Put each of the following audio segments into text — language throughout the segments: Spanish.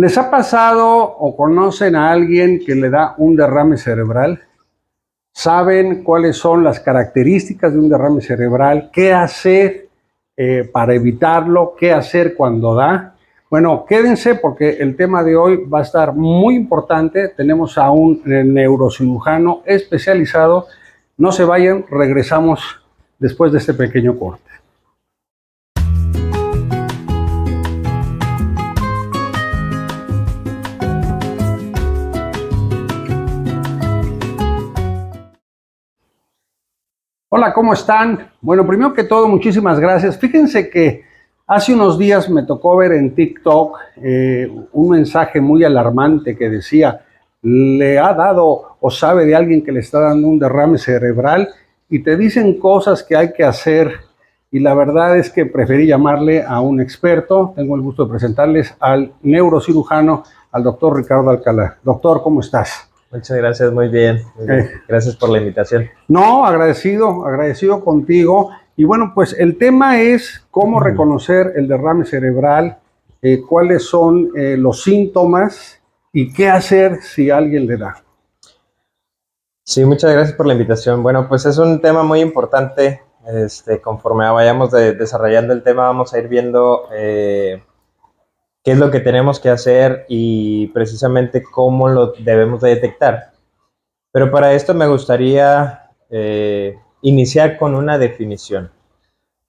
¿Les ha pasado o conocen a alguien que le da un derrame cerebral? ¿Saben cuáles son las características de un derrame cerebral? ¿Qué hacer para evitarlo? ¿Qué hacer cuando da? Bueno, quédense porque el tema de hoy va a estar muy importante. Tenemos a un neurocirujano especializado. No se vayan, regresamos después de este pequeño corte. Hola, ¿cómo están? Bueno, primero que todo, muchísimas gracias. Fíjense que hace unos días me tocó ver en TikTok un mensaje muy alarmante que decía, le ha dado o sabe de alguien que le está dando un derrame cerebral y te dicen cosas que hay que hacer. Y la verdad es que preferí llamarle a un experto. Tengo el gusto de presentarles al neurocirujano, al doctor Ricardo Alcalá. Doctor, ¿cómo estás? Muchas gracias, muy bien. Gracias por la invitación. No, agradecido contigo. Y bueno, pues el tema es cómo reconocer el derrame cerebral, cuáles son los síntomas y qué hacer si alguien le da. Sí, muchas gracias por la invitación. Bueno, pues es un tema muy importante. Conforme vayamos desarrollando el tema, vamos a ir viendo qué es lo que tenemos que hacer y precisamente cómo lo debemos de detectar. Pero para esto me gustaría iniciar con una definición.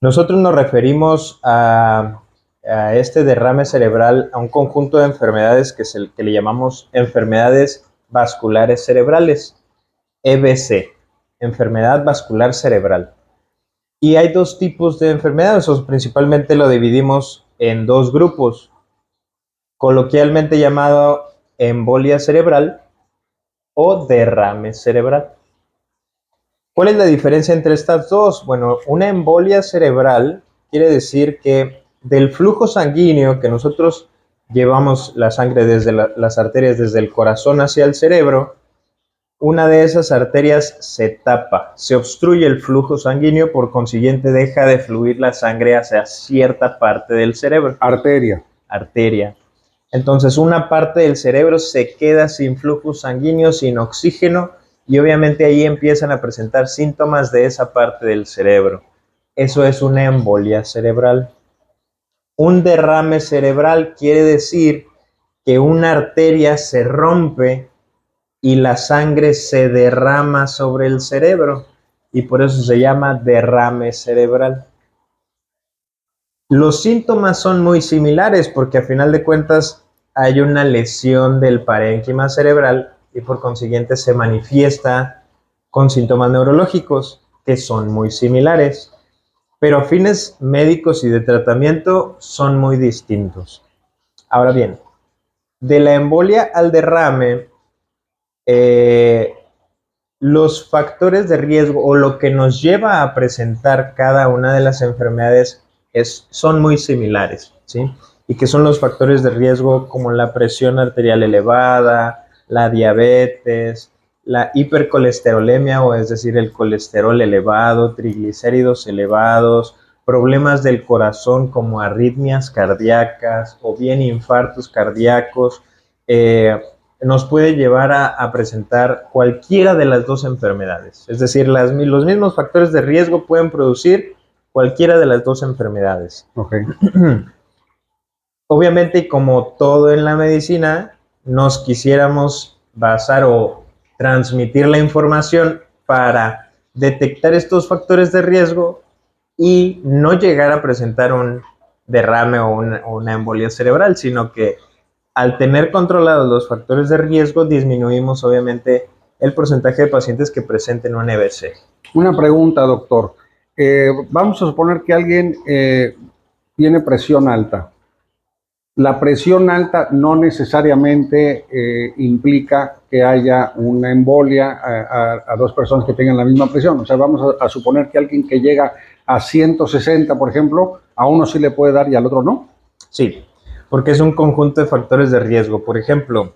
Nosotros nos referimos a este derrame cerebral, a un conjunto de enfermedades que le llamamos enfermedades vasculares cerebrales, EVC, enfermedad vascular cerebral. Y hay dos tipos de enfermedades, o principalmente lo dividimos en dos grupos, coloquialmente llamado embolia cerebral o derrame cerebral. ¿Cuál es la diferencia entre estas dos? Bueno, una embolia cerebral quiere decir que del flujo sanguíneo que nosotros llevamos la sangre desde las arterias, desde el corazón hacia el cerebro, una de esas arterias se tapa, se obstruye el flujo sanguíneo, por consiguiente deja de fluir la sangre hacia cierta parte del cerebro. Arteria. Entonces una parte del cerebro se queda sin flujo sanguíneo, sin oxígeno, y obviamente ahí empiezan a presentar síntomas de esa parte del cerebro. Eso es una embolia cerebral. Un derrame cerebral quiere decir que una arteria se rompe y la sangre se derrama sobre el cerebro, y por eso se llama derrame cerebral. Los síntomas son muy similares porque a final de cuentas hay una lesión del parénquima cerebral y por consiguiente se manifiesta con síntomas neurológicos que son muy similares, pero a fines médicos y de tratamiento son muy distintos. Ahora bien, de la embolia al derrame, los factores de riesgo o lo que nos lleva a presentar cada una de las enfermedades son muy similares, ¿sí? Y que son los factores de riesgo como la presión arterial elevada, la diabetes, la hipercolesterolemia, o es decir, el colesterol elevado, triglicéridos elevados, problemas del corazón como arritmias cardíacas o bien infartos cardíacos, nos puede llevar a presentar cualquiera de las dos enfermedades. Es decir, los mismos factores de riesgo pueden producir cualquiera de las dos enfermedades. Okay. Obviamente, como todo en la medicina, nos quisiéramos basar o transmitir la información para detectar estos factores de riesgo y no llegar a presentar un derrame o una embolia cerebral, sino que al tener controlados los factores de riesgo, disminuimos obviamente el porcentaje de pacientes que presenten un EVC. Una pregunta, doctor. Vamos a suponer que alguien tiene presión alta. La presión alta no necesariamente implica que haya una embolia a dos personas que tengan la misma presión. O sea, vamos a suponer que alguien que llega a 160, por ejemplo, a uno sí le puede dar y al otro no. Sí, porque es un conjunto de factores de riesgo. Por ejemplo,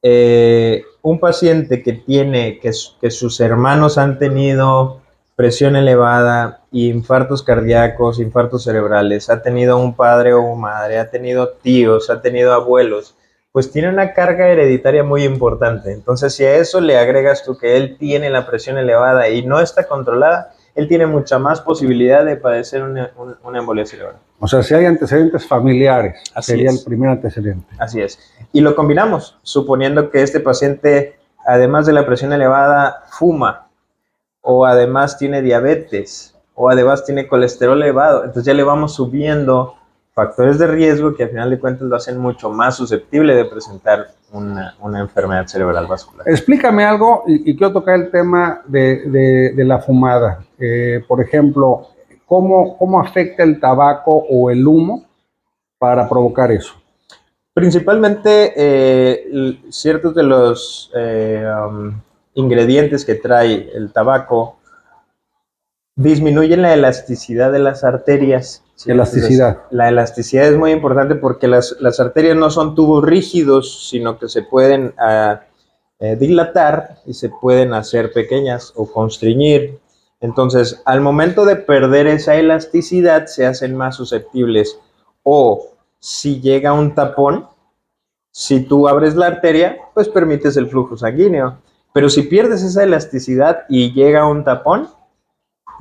un paciente que sus hermanos han tenido presión elevada, infartos cardíacos, infartos cerebrales, ha tenido un padre o madre, ha tenido tíos, ha tenido abuelos, pues tiene una carga hereditaria muy importante. Entonces, si a eso le agregas tú que él tiene la presión elevada y no está controlada, él tiene mucha más posibilidad de padecer una embolia cerebral. O sea, si hay antecedentes familiares, Así sería el es. primer antecedente. Así es. Y lo combinamos, suponiendo que este paciente, además de la presión elevada, fuma, o además tiene diabetes, o además tiene colesterol elevado. Entonces ya le vamos subiendo factores de riesgo que al final de cuentas lo hacen mucho más susceptible de presentar una enfermedad cerebral vascular. Explícame algo y quiero tocar el tema de la fumada. Por ejemplo, ¿cómo afecta el tabaco o el humo para provocar eso? Principalmente ciertos de los ingredientes que trae el tabaco disminuyen la elasticidad de las arterias. ¿Sí? Elasticidad. Entonces, la elasticidad es muy importante porque las arterias no son tubos rígidos, sino que se pueden dilatar y se pueden hacer pequeñas o constriñir. Entonces, al momento de perder esa elasticidad, se hacen más susceptibles. O si llega un tapón, si tú abres la arteria, pues permites el flujo sanguíneo. Pero si pierdes esa elasticidad y llega un tapón,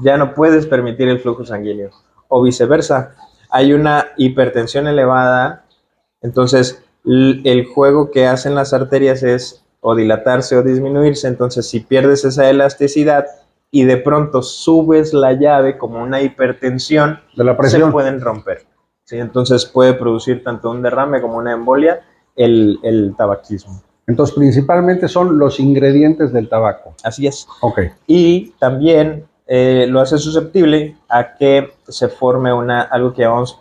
ya no puedes permitir el flujo sanguíneo. O viceversa, hay una hipertensión elevada, entonces el juego que hacen las arterias es o dilatarse o disminuirse, entonces si pierdes esa elasticidad y de pronto subes la llave como una hipertensión, de la presión, se pueden romper. ¿Sí? Entonces puede producir tanto un derrame como una embolia el tabaquismo. Entonces, principalmente son los ingredientes del tabaco. Así es. Ok. Y también lo hace susceptible a que se forme algo que llamamos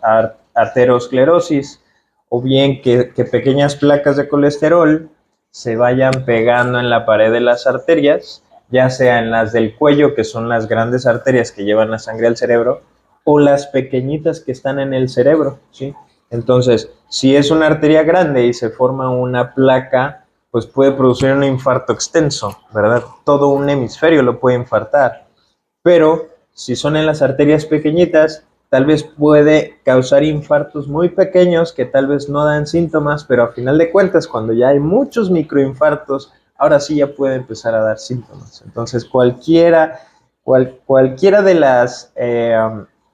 arteriosclerosis, o bien que pequeñas placas de colesterol se vayan pegando en la pared de las arterias, ya sea en las del cuello, que son las grandes arterias que llevan la sangre al cerebro, o las pequeñitas que están en el cerebro, ¿sí? Entonces, si es una arteria grande y se forma una placa, pues puede producir un infarto extenso, ¿verdad? Todo un hemisferio lo puede infartar. Pero si son en las arterias pequeñitas, tal vez puede causar infartos muy pequeños que tal vez no dan síntomas, pero a final de cuentas, cuando ya hay muchos microinfartos, ahora sí ya puede empezar a dar síntomas. Entonces, cualquiera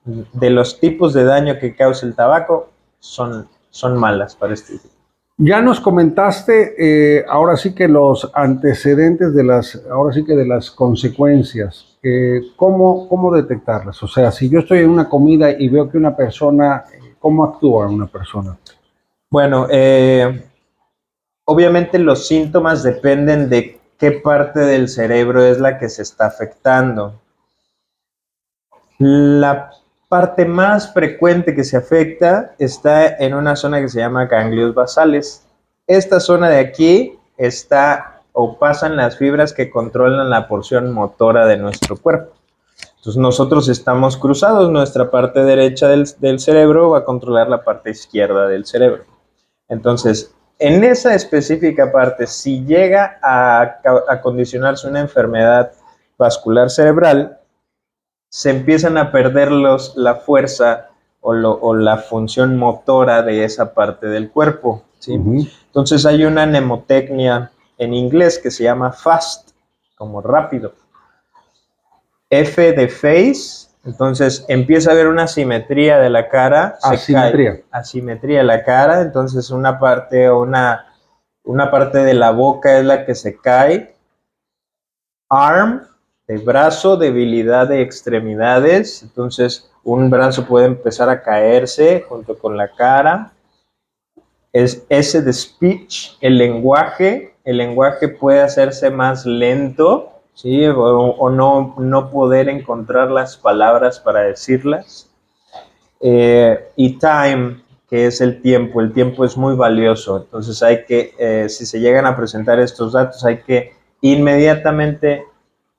de los tipos de daño que causa el tabaco son malas para este tipo. Ya nos comentaste ahora sí que los antecedentes de las consecuencias. ¿Cómo detectarlas? O sea, si yo estoy en una comida y veo que una persona, ¿cómo actúa una persona? Bueno, obviamente los síntomas dependen de qué parte del cerebro es la que se está afectando. La parte más frecuente que se afecta está en una zona que se llama ganglios basales. Esta zona de aquí está o pasan las fibras que controlan la porción motora de nuestro cuerpo. Entonces nosotros estamos cruzados, nuestra parte derecha del cerebro va a controlar la parte izquierda del cerebro. Entonces, en esa específica parte, si llega a condicionarse una enfermedad vascular cerebral, se empiezan a perder la fuerza o la función motora de esa parte del cuerpo, ¿sí? Entonces hay una mnemotecnia en inglés que se llama FAST, como rápido. F de face, entonces empieza a haber una asimetría de la cara. Asimetría. Asimetría de la cara, entonces una parte de la boca es la que se cae. Arm, de brazo, debilidad de extremidades, entonces un brazo puede empezar a caerse junto con la cara. Es S de speech, el lenguaje puede hacerse más lento, ¿sí? o no poder encontrar las palabras para decirlas. Y time, que es el tiempo es muy valioso, entonces hay que, si se llegan a presentar estos datos, hay que inmediatamente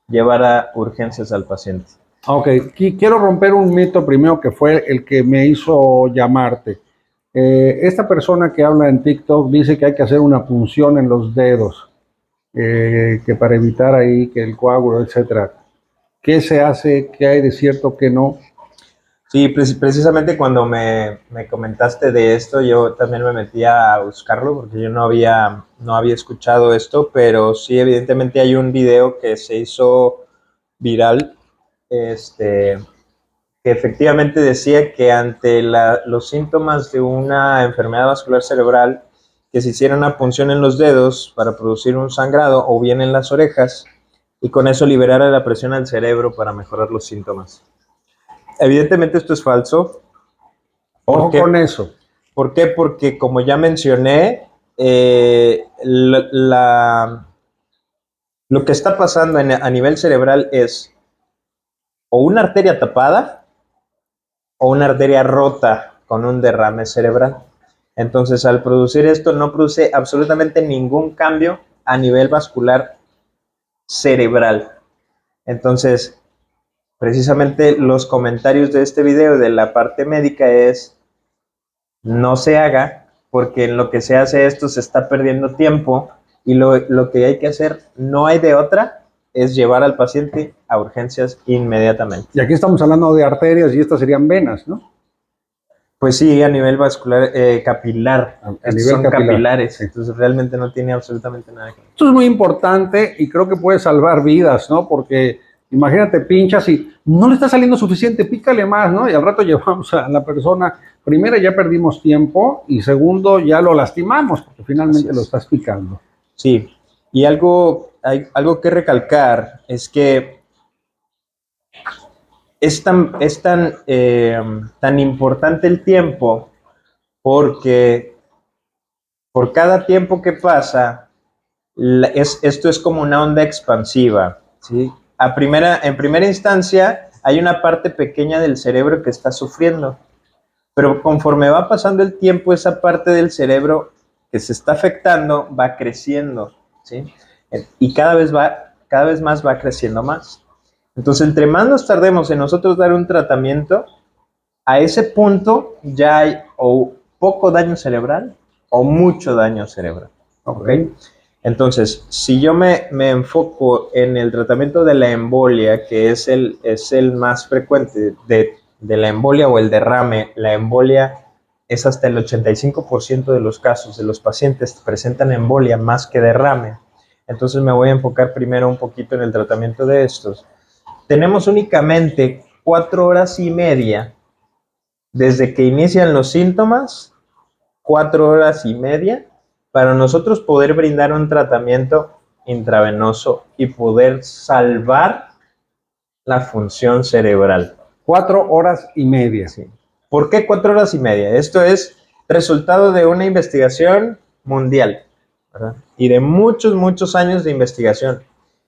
llevar a urgencias al paciente. Ok, quiero romper un mito primero que fue el que me hizo llamarte. Esta persona que habla en TikTok dice que hay que hacer una punción en los dedos, que para evitar ahí que el coágulo, etcétera. ¿Qué se hace? ¿Qué hay de cierto que no? Sí, precisamente cuando me comentaste de esto, yo también me metí a buscarlo porque yo no había escuchado esto, pero sí, evidentemente hay un video que se hizo viral, este, que efectivamente decía que ante los síntomas de una enfermedad vascular cerebral, que se hiciera una punción en los dedos para producir un sangrado o bien en las orejas y con eso liberara la presión al cerebro para mejorar los síntomas. Evidentemente esto es falso. ¿Por Ojo con qué? eso. ¿Por qué? Porque como ya mencioné, lo que está pasando a nivel cerebral es o una arteria tapada o una arteria rota con un derrame cerebral. Entonces, al producir esto, no produce absolutamente ningún cambio a nivel vascular cerebral. Entonces, precisamente los comentarios de este video de la parte médica es: no se haga, porque en lo que se hace esto se está perdiendo tiempo y lo que hay que hacer, no hay de otra, es llevar al paciente a urgencias inmediatamente. Y aquí estamos hablando de arterias y estas serían venas, ¿no? Pues sí, a nivel vascular, capilar. A Estos nivel son capilar. capilares, Sí. entonces realmente no tiene absolutamente nada que ver. Esto es muy importante y creo que puede salvar vidas, ¿no? Porque imagínate, pinchas y no le está saliendo suficiente, pícale más, ¿no? Y al rato llevamos a la persona, primero ya perdimos tiempo y segundo ya lo lastimamos porque finalmente lo estás picando. Sí, y algo que recalcar es que es tan importante el tiempo porque por cada tiempo que pasa, esto es como una onda expansiva, ¿sí? En primera instancia, hay una parte pequeña del cerebro que está sufriendo, pero conforme va pasando el tiempo, esa parte del cerebro que se está afectando va creciendo, ¿sí? Y cada vez más va creciendo más. Entonces, entre más nos tardemos en nosotros dar un tratamiento, a ese punto ya hay o poco daño cerebral o mucho daño cerebral. ¿Okay? Entonces, si yo me enfoco en el tratamiento de la embolia, que es el más frecuente de la embolia o el derrame, la embolia es hasta el 85% de los casos de los pacientes presentan embolia más que derrame. Entonces me voy a enfocar primero un poquito en el tratamiento de estos. Tenemos únicamente 4 horas y media desde que inician los síntomas, 4 horas y media, para nosotros poder brindar un tratamiento intravenoso y poder salvar la función cerebral. 4 horas y media. Sí. ¿Por qué 4 horas y media? Esto es resultado de una investigación mundial, ¿verdad? Y de muchos, muchos años de investigación.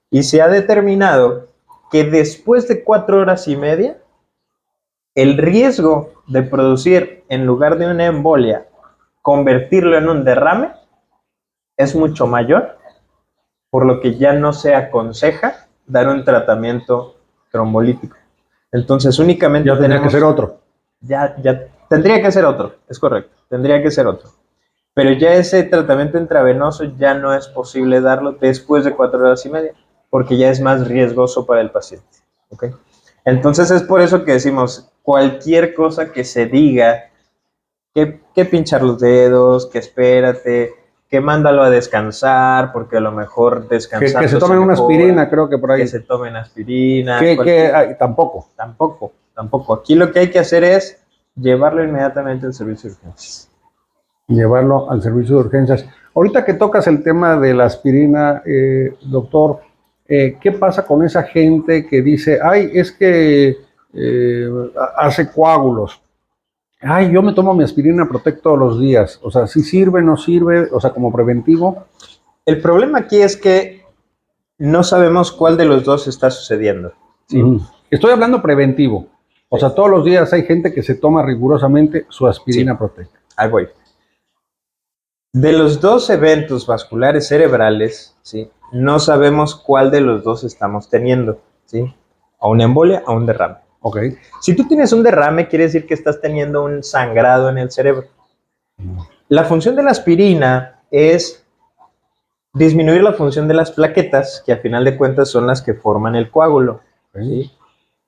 Y se ha determinado que después de 4 horas y media, el riesgo de producir, en lugar de una embolia, convertirlo en un derrame, es mucho mayor, por lo que ya no se aconseja dar un tratamiento trombolítico. Entonces, únicamente ya tendría que ser otro. Ya tendría que ser otro, es correcto, tendría que ser otro. Pero ya ese tratamiento intravenoso ya no es posible darlo después de 4 horas y media, porque ya es más riesgoso para el paciente. ¿Okay? Entonces es por eso que decimos, cualquier cosa que se diga, que pinchar los dedos, que espérate, que mándalo a descansar, porque a lo mejor descansar. Que se tomen una aspirina, creo que por ahí. Que se tomen aspirina. Tampoco. Tampoco. Aquí lo que hay que hacer es llevarlo inmediatamente al servicio de urgencias. Llevarlo al servicio de urgencias. Ahorita que tocas el tema de la aspirina, doctor, ¿qué pasa con esa gente que dice, ay, es que hace coágulos? Ay, yo me tomo mi aspirina Protect todos los días. O sea, ¿sí sirve, no sirve? O sea, como preventivo. El problema aquí es que no sabemos cuál de los dos está sucediendo. ¿Sí? Estoy hablando preventivo. O sea, todos los días hay gente que se toma rigurosamente su aspirina Protect. Ahí voy. De los dos eventos vasculares cerebrales, ¿sí? No sabemos cuál de los dos estamos teniendo, ¿sí? A una embolia, a un derrame. Okay. Si tú tienes un derrame, quiere decir que estás teniendo un sangrado en el cerebro. La función de la aspirina es disminuir la función de las plaquetas, que a final de cuentas son las que forman el coágulo. ¿Sí?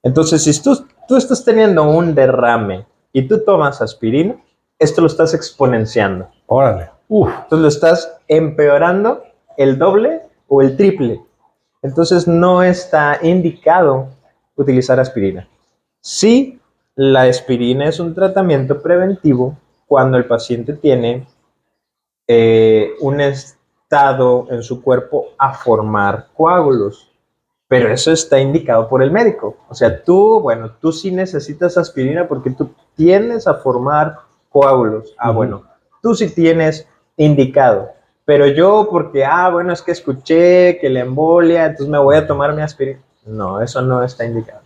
Entonces, si tú tú estás teniendo un derrame y tú tomas aspirina, esto lo estás exponenciando. Órale. Uf. Entonces lo estás empeorando el doble o el triple. Entonces no está indicado utilizar aspirina. Sí, la aspirina es un tratamiento preventivo cuando el paciente tiene un estado en su cuerpo a formar coágulos, pero eso está indicado por el médico. O sea, tú sí necesitas aspirina porque tú tiendes a formar coágulos. Bueno, tú sí tienes indicado, pero yo porque, es que escuché que la embolia, entonces me voy a tomar mi aspirina. No, eso no está indicado.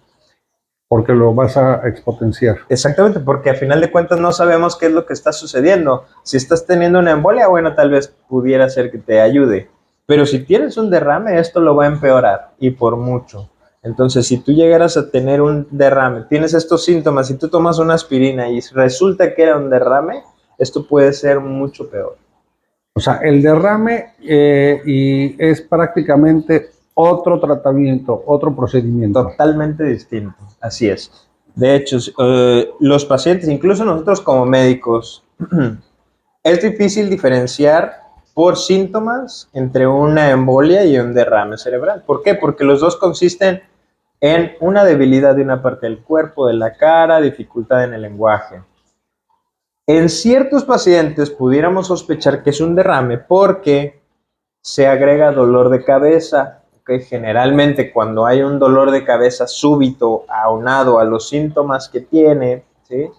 Porque lo vas a exponenciar. Exactamente, porque a final de cuentas no sabemos qué es lo que está sucediendo. Si estás teniendo una embolia, tal vez pudiera ser que te ayude. Pero si tienes un derrame, esto lo va a empeorar y por mucho. Entonces, si tú llegaras a tener un derrame, tienes estos síntomas y tú tomas una aspirina y resulta que era un derrame, esto puede ser mucho peor. O sea, el derrame y es prácticamente otro tratamiento, otro procedimiento. Totalmente distinto, así es. De hecho, los pacientes, incluso nosotros como médicos, es difícil diferenciar por síntomas entre una embolia y un derrame cerebral. ¿Por qué? Porque los dos consisten en una debilidad de una parte del cuerpo, de la cara, dificultad en el lenguaje. En ciertos pacientes pudiéramos sospechar que es un derrame porque se agrega dolor de cabeza. Okay, generalmente cuando hay un dolor de cabeza súbito aunado a los síntomas que tiene, ¿sí?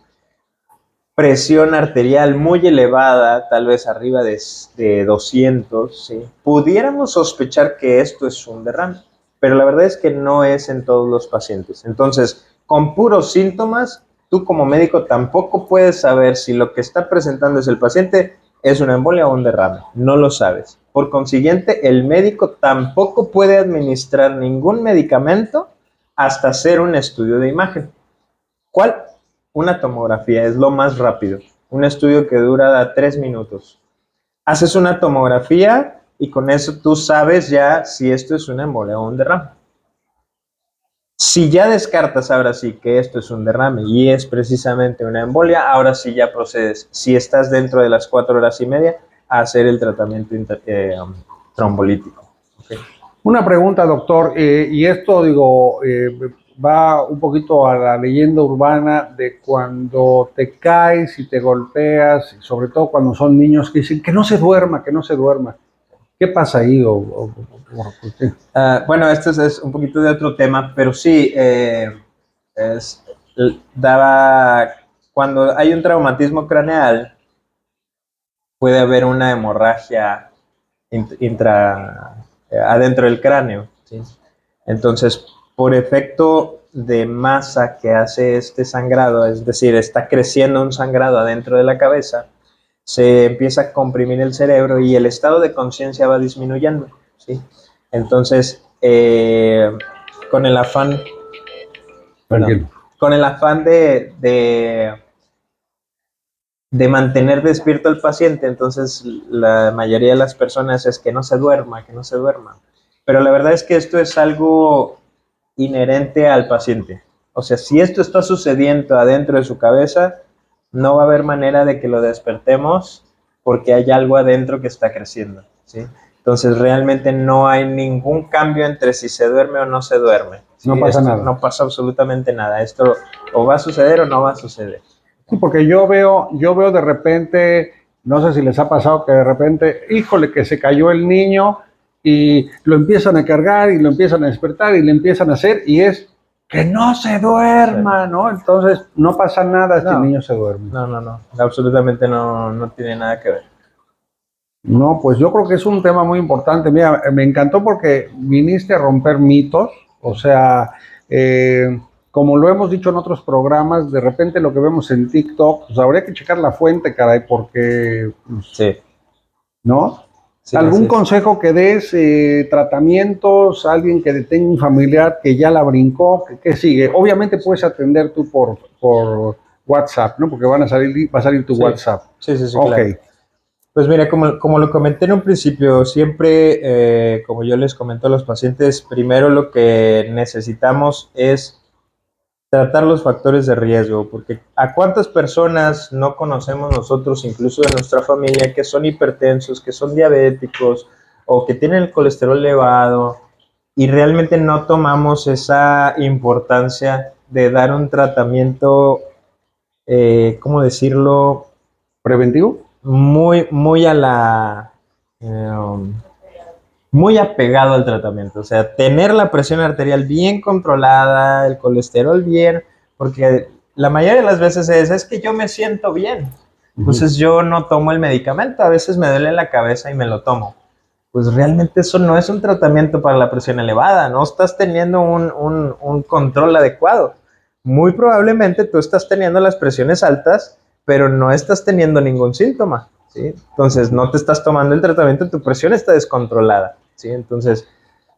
Presión arterial muy elevada, tal vez arriba de 200, ¿sí? Pudiéramos sospechar que esto es un derrame, pero la verdad es que no es en todos los pacientes. Entonces, con puros síntomas, tú como médico tampoco puedes saber si lo que está presentando es el paciente es una embolia o un derrame. No lo sabes. Por consiguiente, el médico tampoco puede administrar ningún medicamento hasta hacer un estudio de imagen. ¿Cuál? Una tomografía, es lo más rápido. Un estudio que dura 3 minutos. Haces una tomografía y con eso tú sabes ya si esto es una embolia o un derrame. Si ya descartas ahora sí que esto es un derrame y es precisamente una embolia, ahora sí ya procedes, si estás dentro de las 4 horas y media, a hacer el tratamiento trombolítico. Okay. Una pregunta, doctor, y esto va un poquito a la leyenda urbana de cuando te caes y te golpeas, sobre todo cuando son niños que dicen que no se duerma, que no se duerma. ¿Qué pasa ahí? Bueno, esto es un poquito de otro tema, pero sí, cuando hay un traumatismo craneal, puede haber una hemorragia adentro del cráneo, ¿sí? Entonces, por efecto de masa que hace este sangrado, es decir, está creciendo un sangrado adentro de la cabeza, se empieza a comprimir el cerebro y el estado de conciencia va disminuyendo, ¿sí? Entonces, con el afán, de mantener despierto al paciente, entonces la mayoría de las personas es que no se duerma, que no se duerma. Pero la verdad es que esto es algo inherente al paciente. O sea, si esto está sucediendo adentro de su cabeza, no va a haber manera de que lo despertemos porque hay algo adentro que está creciendo, ¿sí? Entonces realmente no hay ningún cambio entre si se duerme o no se duerme. ¿Sí? No pasa nada. No pasa absolutamente nada. Esto o va a suceder o no va a suceder. Sí, porque yo veo de repente, no sé si les ha pasado que de repente, híjole, que se cayó el niño y lo empiezan a cargar y lo empiezan a despertar y le empiezan a hacer y es que no se duerma, sí, ¿no? Entonces no pasa nada si el niño se duerme. No, absolutamente no tiene nada que ver. No, pues yo creo que es un tema muy importante. Mira, me encantó porque viniste a romper mitos, o sea, como lo hemos dicho en otros programas, de repente lo que vemos en TikTok, pues habría que checar la fuente, caray, porque... Pues, sí. ¿No? Sí, ¿algún consejo que des, tratamientos, alguien que tenga un familiar que ya la brincó, que sigue? Obviamente puedes atender tú por WhatsApp, ¿no? Porque va a salir tu WhatsApp. Sí, okay. Claro. Pues mira, como lo comenté en un principio, siempre, como yo les comento a los pacientes, primero lo que necesitamos es tratar los factores de riesgo, porque a cuántas personas no conocemos nosotros, incluso de nuestra familia, que son hipertensos, que son diabéticos o que tienen el colesterol elevado y realmente no tomamos esa importancia de dar un tratamiento, ¿cómo decirlo? ¿Preventivo? Muy a la... eh, muy apegado al tratamiento, o sea, tener la presión arterial bien controlada, el colesterol bien, porque la mayoría de las veces es que yo me siento bien, entonces yo no tomo el medicamento, a veces me duele la cabeza y me lo tomo. Pues realmente eso no es un tratamiento para la presión elevada, no estás teniendo un control adecuado. Muy probablemente tú estás teniendo las presiones altas, pero no estás teniendo ningún síntoma, ¿sí? Entonces no te estás tomando el tratamiento, tu presión está descontrolada, ¿sí? Entonces,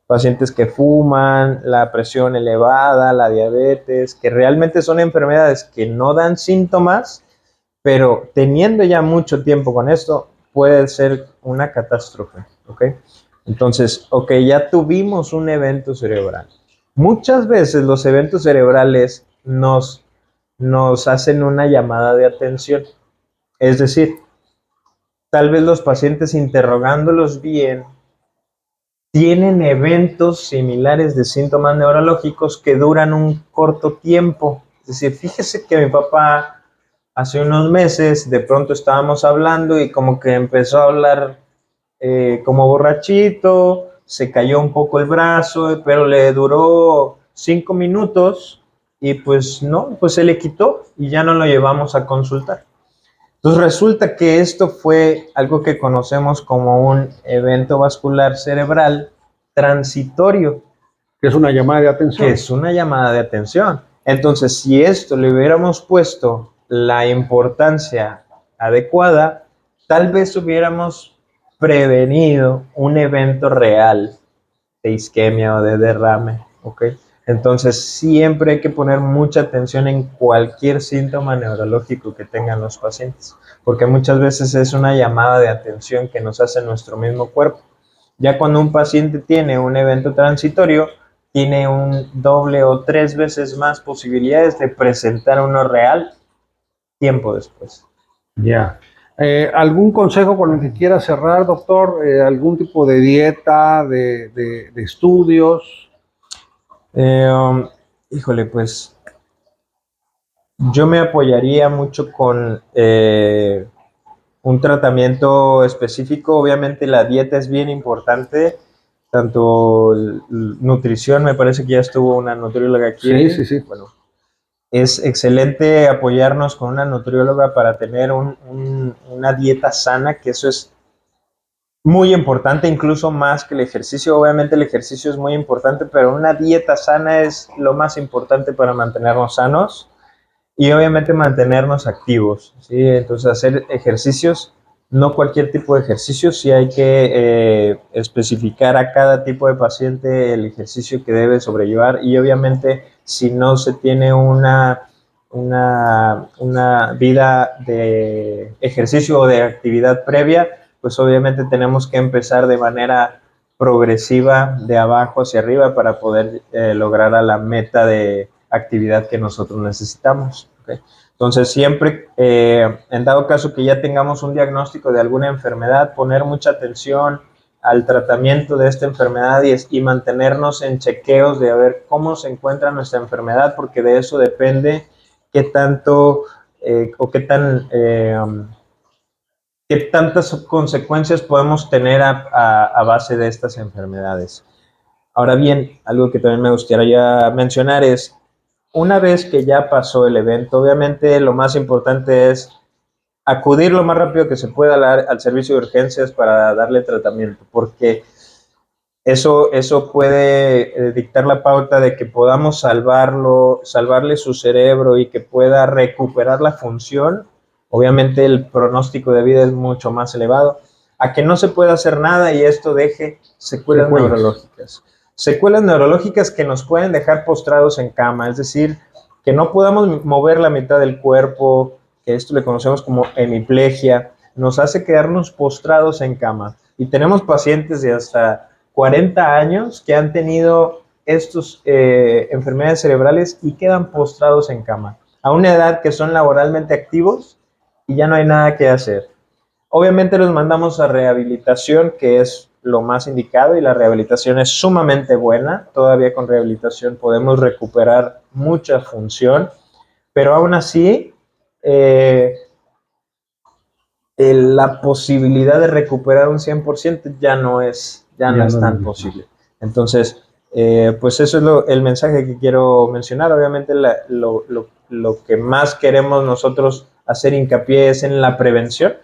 pacientes que fuman, la presión elevada, la diabetes, que realmente son enfermedades que no dan síntomas, pero teniendo ya mucho tiempo con esto, puede ser una catástrofe, ¿ok? Entonces, ok, ya tuvimos un evento cerebral. Muchas veces los eventos cerebrales nos hacen una llamada de atención. Es decir, tal vez los pacientes interrogándolos bien tienen eventos similares de síntomas neurológicos que duran un corto tiempo. Es decir, fíjese que mi papá hace unos meses de pronto estábamos hablando y como que empezó a hablar como borrachito, se cayó un poco el brazo, pero le duró 5 minutos y pues no, pues se le quitó y ya no lo llevamos a consultar. Entonces resulta que esto fue algo que conocemos como un evento vascular cerebral transitorio, Que es una llamada de atención. que es una llamada de atención. Entonces, si esto le hubiéramos puesto la importancia adecuada, tal vez hubiéramos prevenido un evento real de isquemia o de derrame, ¿ok? Entonces, siempre hay que poner mucha atención en cualquier síntoma neurológico que tengan los pacientes, porque muchas veces es una llamada de atención que nos hace nuestro mismo cuerpo. Ya cuando un paciente tiene un evento transitorio, tiene un doble o 3 veces más posibilidades de presentar uno real tiempo después. Ya. ¿Algún consejo con el que quiera cerrar, doctor? ¿Algún tipo de dieta, de estudios? Eh, Híjole, pues yo me apoyaría mucho con un tratamiento específico. Obviamente la dieta es bien importante, tanto nutrición, me parece que ya estuvo una nutrióloga aquí. Sí, sí, sí. Bueno, es excelente apoyarnos con una nutrióloga para tener una dieta sana, que eso es muy importante, incluso más que el ejercicio. Obviamente el ejercicio es muy importante, pero una dieta sana es lo más importante para mantenernos sanos y obviamente mantenernos activos, ¿sí? Entonces hacer ejercicios, no cualquier tipo de ejercicio, sí hay que especificar a cada tipo de paciente el ejercicio que debe sobrellevar y obviamente si no se tiene una vida de ejercicio o de actividad previa, pues obviamente tenemos que empezar de manera progresiva de abajo hacia arriba para poder lograr a la meta de actividad que nosotros necesitamos. ¿Okay? Entonces siempre, en dado caso que ya tengamos un diagnóstico de alguna enfermedad, poner mucha atención al tratamiento de esta enfermedad y mantenernos en chequeos de a ver cómo se encuentra nuestra enfermedad, porque de eso depende qué tanto o qué tantas consecuencias podemos tener a base de estas enfermedades. Ahora bien, algo que también me gustaría mencionar es, una vez que ya pasó el evento, obviamente lo más importante es acudir lo más rápido que se pueda al servicio de urgencias para darle tratamiento, porque eso puede dictar la pauta de que podamos salvarle su cerebro y que pueda recuperar la función. Obviamente el pronóstico de vida es mucho más elevado, a que no se pueda hacer nada y esto deje secuelas neurológicas. Secuelas neurológicas que nos pueden dejar postrados en cama, es decir, que no podamos mover la mitad del cuerpo, que esto le conocemos como hemiplegia, nos hace quedarnos postrados en cama. Y tenemos pacientes de hasta 40 años que han tenido estas enfermedades cerebrales y quedan postrados en cama, a una edad que son laboralmente activos y ya no hay nada que hacer. Obviamente los mandamos a rehabilitación, que es lo más indicado, y la rehabilitación es sumamente buena. Todavía con rehabilitación podemos recuperar mucha función, pero aún así la posibilidad de recuperar un 100% ya no es tan posible. Entonces, pues eso es el mensaje que quiero mencionar. Obviamente lo que más queremos nosotros hacer hincapié es en la prevención,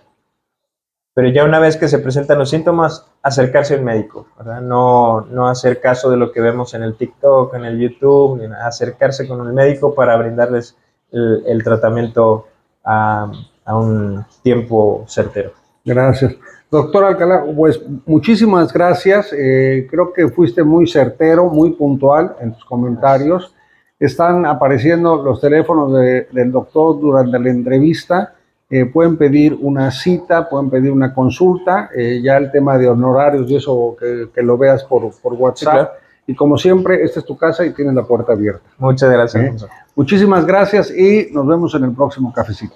pero ya una vez que se presentan los síntomas, acercarse al médico, ¿verdad? No hacer caso de lo que vemos en el TikTok, en el YouTube, acercarse con el médico para brindarles el tratamiento a un tiempo certero. Gracias. Doctor Alcalá, pues muchísimas gracias. Creo que fuiste muy certero, muy puntual en tus comentarios. Están apareciendo los teléfonos del doctor durante la entrevista. Pueden pedir una cita, pueden pedir una consulta. Ya el tema de honorarios y eso que lo veas por WhatsApp. Sí, claro. Y como siempre, esta es tu casa y tienes la puerta abierta. Muchas gracias. Muchísimas gracias y nos vemos en el próximo cafecito.